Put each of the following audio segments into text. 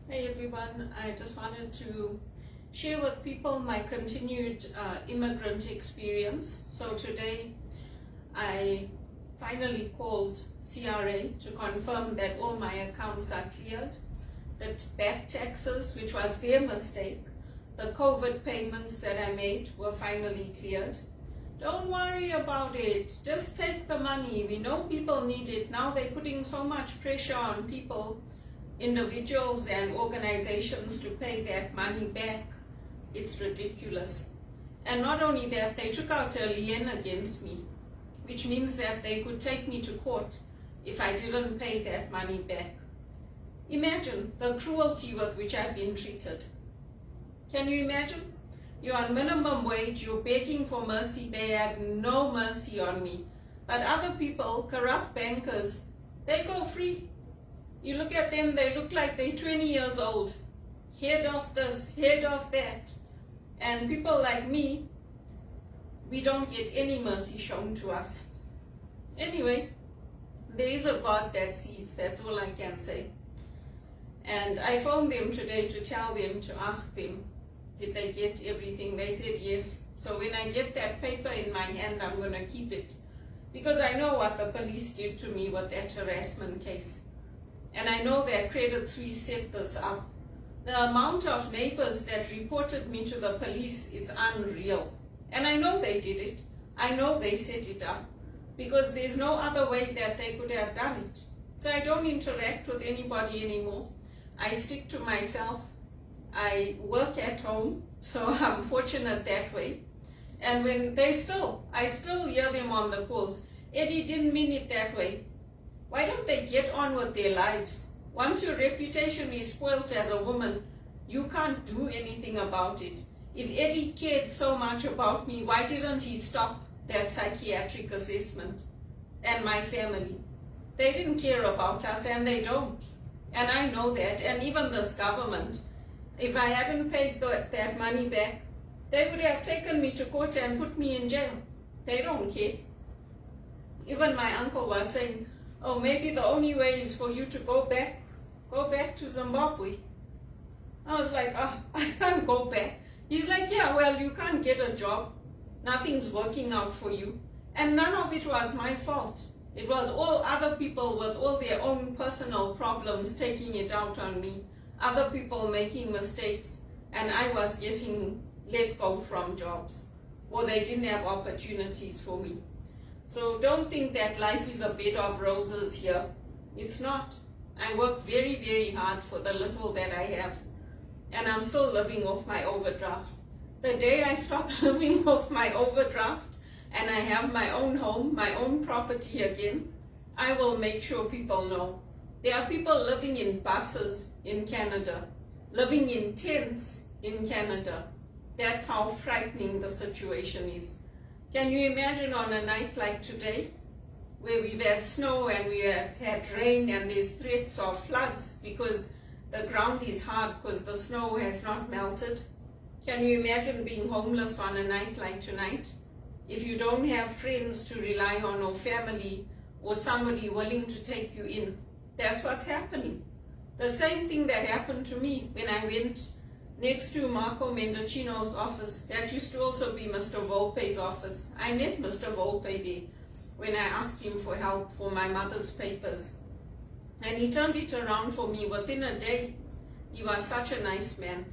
Hey everyone, I just wanted to share with people my continued immigrant experience. So today I finally called CRA to confirm that all my accounts are cleared, that back taxes, which was their mistake, the COVID payments that I made were finally cleared. Don't worry about it, just take the money. We know people need it. Now they're putting so much pressure on people, individuals and organizations, to pay that money back. It's ridiculous. And not only that, they took out a lien against me, which means that they could take me to court if I didn't pay that money back. Imagine the cruelty with which I've been treated. Can you imagine? You're on minimum wage, you're begging for mercy. They had no mercy on me. But other people, corrupt bankers, they go free. You look at them, they look like they're 20 years old. Head of this, head of that. And people like me, we don't get any mercy shown to us. Anyway, there is a God that sees, that's all I can say. And I phoned them today to tell them, to ask them, did they get everything? They said yes. So when I get that paper in my hand, I'm going to keep it. Because I know what the police did to me with that harassment case. And I know that Credit Suisse set this up. The amount of neighbors that reported me to the police is unreal. And I know they did it. I know they set it up. Because there's no other way that they could have done it. So I don't interact with anybody anymore. I stick to myself. I work at home, so I'm fortunate that way. And when I still hear them on the calls, Eddie didn't mean it that way. Why don't they get on with their lives? Once your reputation is spoilt as a woman, you can't do anything about it. If Eddie cared so much about me, why didn't he stop that psychiatric assessment and my family? They didn't care about us, and they don't. And I know that. And even this government, if I hadn't paid that money back, they would have taken me to court and put me in jail. They don't care. Even my uncle was saying, oh, maybe the only way is for you to go back to Zimbabwe. I was like, oh, I can't go back. He's like, yeah, well, you can't get a job. Nothing's working out for you. And none of it was my fault. It was all other people with all their own personal problems taking it out on me. Other people making mistakes, and I was getting let go from jobs, or they didn't have opportunities for me. So don't think that life is a bed of roses here. It's not. I work very, very hard for the little that I have, and I'm still living off my overdraft. The day I stop living off my overdraft and I have my own home, my own property again, I will make sure people know. There are people living in buses in Canada, living in tents in Canada. That's how frightening the situation is. Can you imagine on a night like today, where we've had snow and we have had rain and there's threats of floods because the ground is hard because the snow has not melted? Can you imagine being homeless on a night like tonight? If you don't have friends to rely on, or family, or somebody willing to take you in. That's what's happening. The same thing that happened to me when I went next to Marco Mendocino's office. That used to also be Mr. Volpe's office. I met Mr. Volpe there when I asked him for help for my mother's papers. And he turned it around for me within a day. He was such a nice man.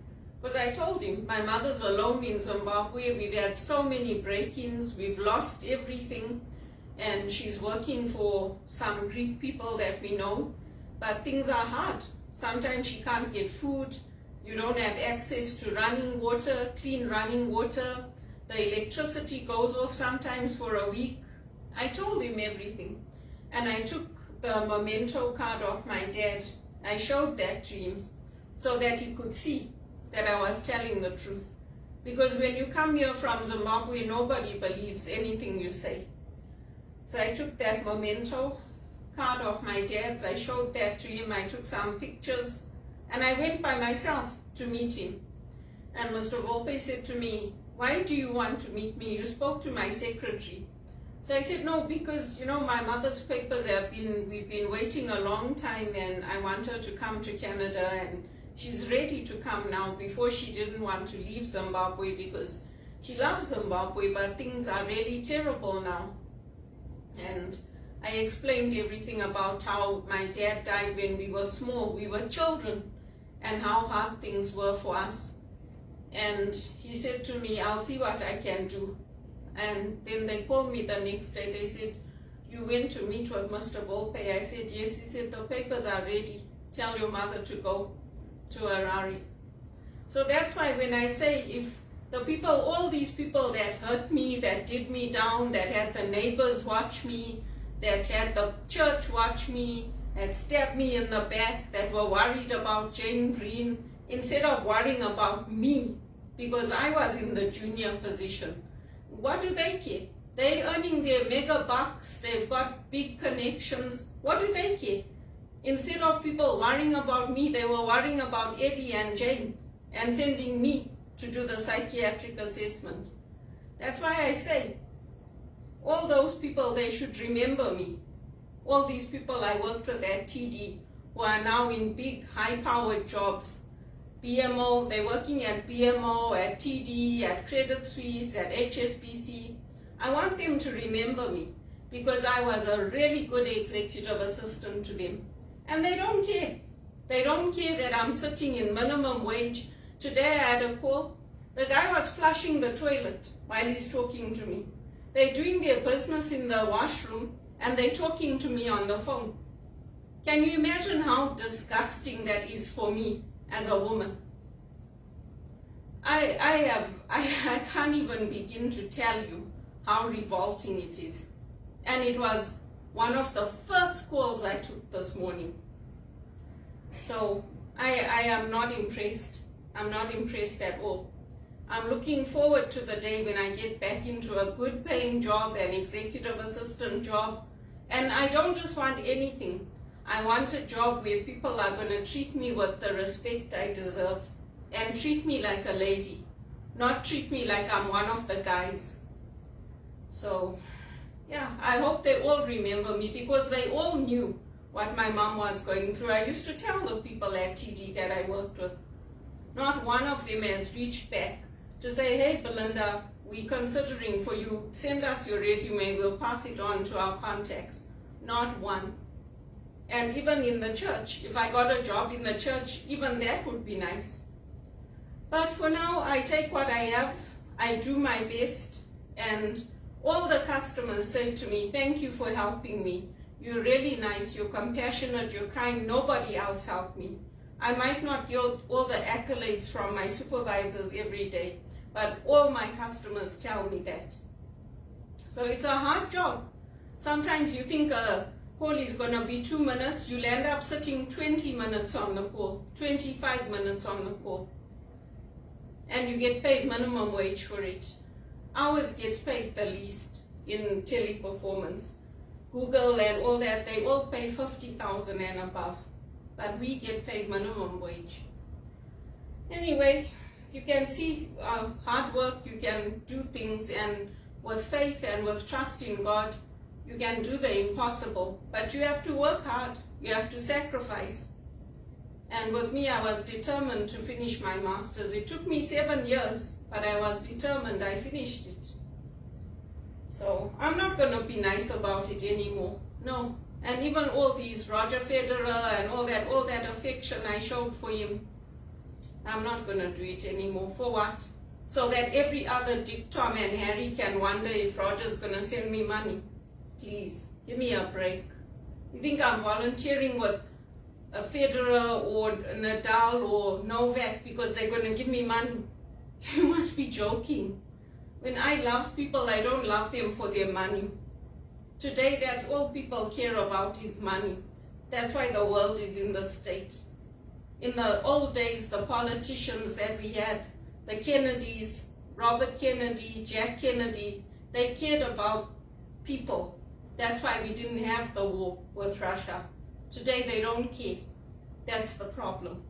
Because I told him, my mother's alone in Zimbabwe. We've had so many break-ins. We've lost everything. And she's working for some Greek people that we know, but things are hard. Sometimes she can't get food, you don't have access to running water, clean running water, the electricity goes off sometimes for a week. I told him everything, and I took the memento card of my dad. I showed that to him so that he could see that I was telling the truth. Because when you come here from Zimbabwe, nobody believes anything you say. So I took that memento card of my dad's, I showed that to him, I took some pictures, and I went by myself to meet him. And Mr. Volpe said to me, why do you want to meet me? You spoke to my secretary. So I said, no, because, you know, my mother's papers we've been waiting a long time, and I want her to come to Canada and she's ready to come now. Before she didn't want to leave Zimbabwe because she loves Zimbabwe, but things are really terrible now. And I explained everything about how my dad died when we were small, we were children, and how hard things were for us. And he said to me, I'll see what I can do. And then they called me the next day. They said, you went to meet with Mr. Volpe? I said, yes. He said, the papers are ready. Tell your mother to go to Harare. So that's why when I say, if the people, all these people that hurt me, that did me down, that had the neighbors watch me, that had the church watch me, that stabbed me in the back, that were worried about Jane Green, instead of worrying about me, because I was in the junior position, what do they care? They're earning their mega bucks, they've got big connections. What do they care? Instead of people worrying about me, they were worrying about Eddie and Jane and sending me to do the psychiatric assessment. That's why I say, all those people, they should remember me. All these people I worked with at TD who are now in big, high-powered jobs. BMO, they're working at BMO, at TD, at Credit Suisse, at HSBC. I want them to remember me because I was a really good executive assistant to them. And they don't care. They don't care that I'm sitting in minimum wage. Today I had a call. The guy was flushing the toilet while he's talking to me. They're doing their business in the washroom and they're talking to me on the phone. Can you imagine how disgusting that is for me as a woman? I can't even begin to tell you how revolting it is. And it was one of the first calls I took this morning. So I am not impressed. I'm not impressed at all. I'm looking forward to the day when I get back into a good paying job, an executive assistant job. And I don't just want anything. I want a job where people are going to treat me with the respect I deserve and treat me like a lady, not treat me like I'm one of the guys. So, yeah, I hope they all remember me because they all knew what my mom was going through. I used to tell the people at TD that I worked with. Not one of them has reached back to say, hey, Belinda, we're considering for you. Send us your resume. We'll pass it on to our contacts. Not one. And even in the church, if I got a job in the church, even that would be nice. But for now, I take what I have. I do my best. And all the customers said to me, thank you for helping me. You're really nice. You're compassionate. You're kind. Nobody else helped me. I might not get all the accolades from my supervisors every day, but all my customers tell me that. So it's a hard job. Sometimes you think a call is going to be 2 minutes, you'll end up sitting 20 minutes on the call, 25 minutes on the call. And you get paid minimum wage for it. Ours gets paid the least in teleperformance. Google and all that, they all pay 50,000 and above. But we get paid minimum wage. Anyway, you can see hard work, you can do things, and with faith and with trust in God, you can do the impossible. But you have to work hard, you have to sacrifice. And with me, I was determined to finish my master's. It took me 7 years, but I was determined, I finished it. So I'm not going to be nice about it anymore, no. And even all these Roger Federer and all that affection I showed for him, I'm not going to do it anymore. For what? So that every other Dick, Tom, and Harry can wonder if Roger's going to send me money. Please, give me a break. You think I'm volunteering with a Federer or Nadal or Novak because they're going to give me money? You must be joking. When I love people, I don't love them for their money. Today, that's all people care about is money. That's why the world is in this state. In the old days, the politicians that we had, the Kennedys, Robert Kennedy, Jack Kennedy, they cared about people. That's why we didn't have the war with Russia. Today, they don't care. That's the problem.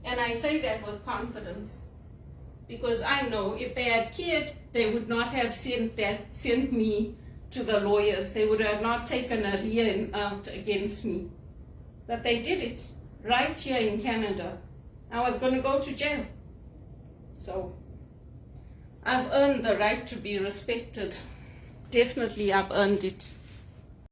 And I say that with confidence because I know if they had cared, they would not have sent me to the lawyers. They would have not taken a lien out against me. But they did it right here in Canada. I was going to go to jail. So I've earned the right to be respected. Definitely I've earned it.